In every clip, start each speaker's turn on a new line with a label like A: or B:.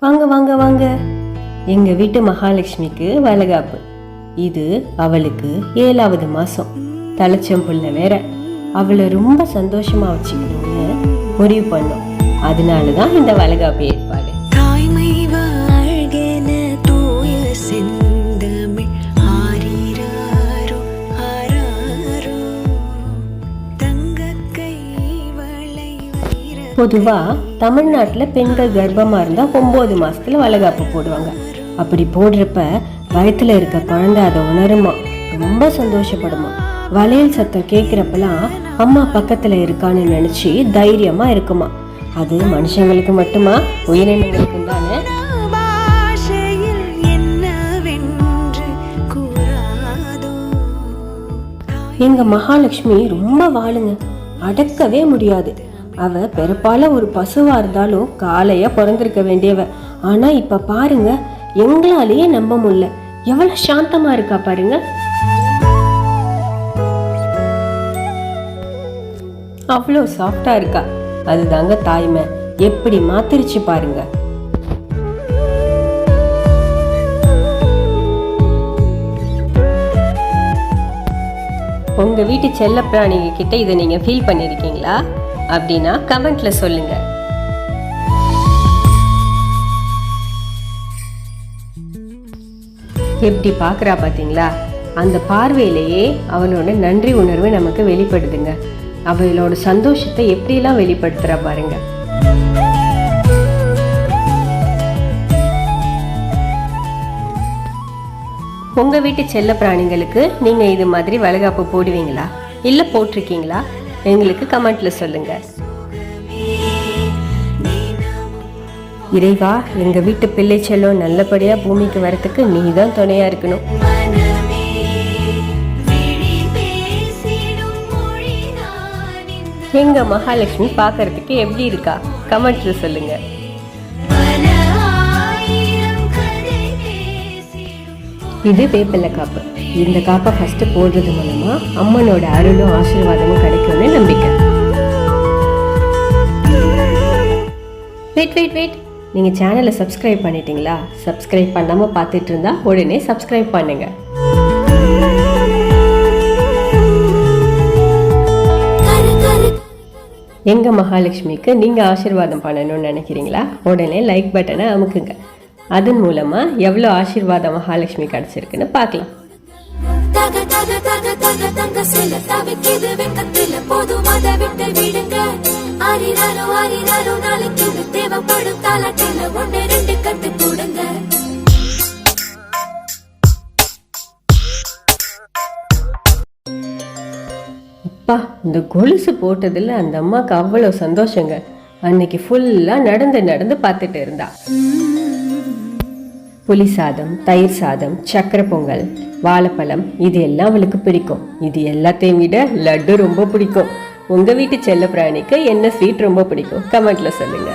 A: வாங்க வாங்க வாங்க, எங்க வீட்டு மகாலட்சுமிக்கு வளகாப்பு. இது அவளுக்கு 7வது மாசம். தலைச்சம் புள்ள வேற. அவளை ரொம்ப சந்தோஷமா வச்சுக்கணும்னு முடிவு பண்ணோம். அதனாலதான் இந்த வளகாப்பு ஏற்பாடு. பொதுவா தமிழ்நாட்டில் பெண்கள் கர்ப்பமா இருந்தா 9 மாசத்துல வளகாப்பு போடுவாங்க. அப்படி போடுறப்ப வயிற்றுல இருக்க குழந்தை அதை உணருமா, ரொம்ப சந்தோஷப்படுமா. வளையல் சத்தம் கேட்குறப்பெல்லாம் அம்மா பக்கத்துல இருக்கான்னு நினைச்சு தைரியமா இருக்குமா. அது மனுஷங்களுக்கு மட்டுமா, உயிரினங்களுக்கும் தானே. எங்க மகாலட்சுமி ரொம்ப வாழுங்க, அடக்கவே முடியாது. அவ பிறப்பால ஒரு பசுவா இருந்தாலும் காலையா பிறந்திருக்க வேண்டியவ. ஆனா இப்ப பாருங்க, எங்களாலேயே நம்ப முடியல. எவ்வளவு சாந்தமா இருக்கா பாருங்க. அவ்வளோ சாஃப்டா இருக்கா. அதுதாங்க தாய்மை. எப்படி மாத்திருச்சு பாருங்க. உங்க வீட்டு செல்ல பிராணிங்க கிட்ட இதை நீங்க ஃபீல் பண்ணிருக்கீங்களா? அப்படின்னா கமெண்ட்ல சொல்லுங்க. எப்படி பாக்குறா பாத்தீங்களா? அந்த பார்வையிலேயே அவளோட நன்றி உணர்வு நமக்கு வெளிப்படுதுங்க. அவளோட சந்தோஷத்தை எப்படியெல்லாம் வெளிப்படுத்துறா பாருங்க. உங்க வீட்டு செல்ல பிராணிங்களுக்கு நீங்க இது மாதிரி வளகாப்பு போடுவீங்களா, இல்ல போட்டிருக்கீங்களா? எங்களுக்கு கமெண்ட்ல சொல்லுங்க. இறைவா, எங்க வீட்டு பிள்ளை செல்லம் நல்லபடியா பூமிக்கு வரத்துக்கு நீ தான் துணையா இருக்கணும். எங்க மகாலட்சுமி பாக்குறதுக்கு எப்படி இருக்கா? கமெண்ட்ல சொல்லுங்க. இது வேப்பிலை காப்பு. இந்த காப்பை ஃபர்ஸ்ட் போடுறது மூலமா அம்மனோட அருளும் ஆசீர்வாதமும் கிடைக்கும்னு நம்பிக்கை. வெயிட், நீங்க சேனலை சப்ஸ்கிரைப் பண்ணிட்டீங்களா? சப்ஸ்கிரைப் பண்ணாம பார்த்துட்டு இருந்தா உடனே சப்ஸ்கிரைப் பண்ணுங்க. எங்க மகாலட்சுமிக்கு நீங்க ஆசீர்வாதம் பண்ணணும்னு நினைக்கிறீங்களா? உடனே லைக் பட்டனை அமுக்குங்க. அதன் மூலமா எவ்வளவு ஆசீர்வாதம் மகாலட்சுமி கிடைச்சிருக்குன்னு பார்க்கலாம். அப்பா, இந்த கொலுசு போட்டதுல அந்த அம்மாக்கு அவ்வளவு சந்தோஷங்க. அன்னைக்கு ஃபுல்லா நடந்து பார்த்துட்டு இருந்தா. புளி சாதம், தயிர் சாதம், சக்கரை பொங்கல், வாழைப்பழம், இது எல்லாம் அவளுக்கு பிடிக்கும். இது எல்லாத்தையும் விட லட்டு ரொம்ப பிடிக்கும். உங்க வீட்டு செல்ல பிராணிக்கு என்ன ஸ்வீட் ரொம்ப பிடிக்கும்? கமெண்ட்ல சொல்லுங்க.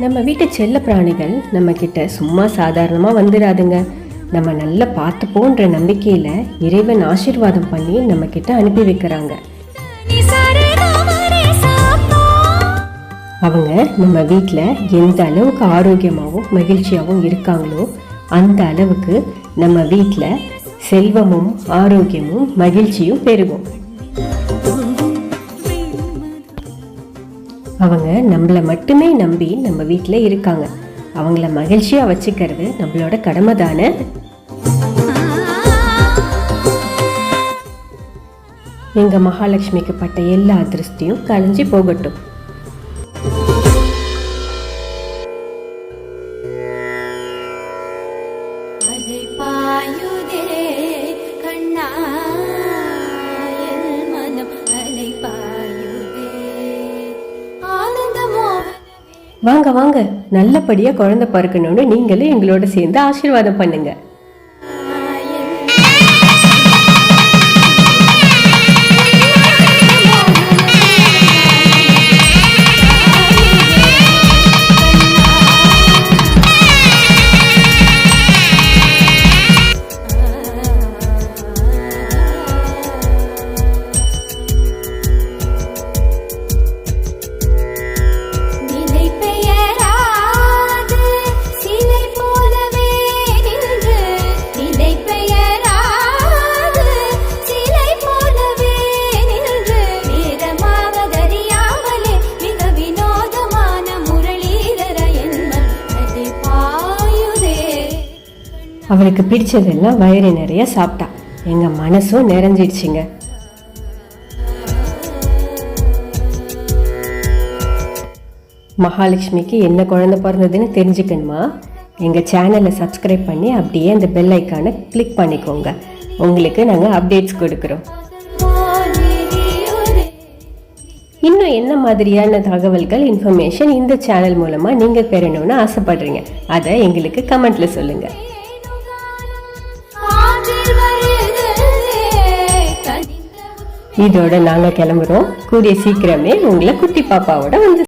A: நம்ம வீட்டு செல்ல பிராணிகள் நம்ம கிட்ட சும்மா சாதாரணமா வந்துடாதுங்க. நம்ம நல்லா பார்த்துப்போன்ற நம்பிக்கையில இறைவன் ஆசீர்வாதம் பண்ணி நம்ம கிட்ட அனுப்பி வைக்கிறாங்க. அவங்க நம்ம வீட்டில் எந்த அளவுக்கு ஆரோக்கியமாகவும் மகிழ்ச்சியாகவும் இருக்காங்களோ அந்த அளவுக்கு நம்ம வீட்டில் செல்வமும் ஆரோக்கியமும் மகிழ்ச்சியும் பெருகும். அவங்க நம்மளை மட்டுமே நம்பி நம்ம வீட்டில் இருக்காங்க. அவங்கள மகிழ்ச்சியாக வச்சுக்கிறது நம்மளோட கடமை தானே. எங்கள் மகாலட்சுமிக்கு பட்ட எல்லா அதிருஷ்டியும் கலைஞ்சி போகட்டும். வாங்க வாங்க, நல்லபடியா குழந்தை பிறக்கணும்னு நீங்களும் எங்களோட சேர்ந்து ஆசீர்வாதம் பண்ணுங்க. அவளுக்கு பிடிச்சதெல்லாம் வயிறு நிறைய சாப்பிட்டா. எங்க மனசும் நிறைஞ்சிடுச்சுங்க. மகாலட்சுமிக்கு என்ன குழந்தை பிறந்ததுன்னு தெரிஞ்சுக்கணுமா? எங்கள் சேனலை சப்ஸ்கிரைப் பண்ணி அப்படியே அந்த பெல் ஐக்கானை கிளிக் பண்ணிக்கோங்க. உங்களுக்கு நாங்கள் அப்டேட்ஸ் கொடுக்குறோம். இன்னும் என்ன மாதிரியான தகவல்கள், இன்ஃபர்மேஷன் இந்த சேனல் மூலமாக நீங்கள் பெறணும்னு ஆசைப்படுறீங்க, அதை எங்களுக்கு கமெண்ட்டில் சொல்லுங்கள். இதோட நாங்கள் கிளம்புறோம். கூடிய சீக்கிரமே உங்களை குட்டி பாப்பாவோட வந்து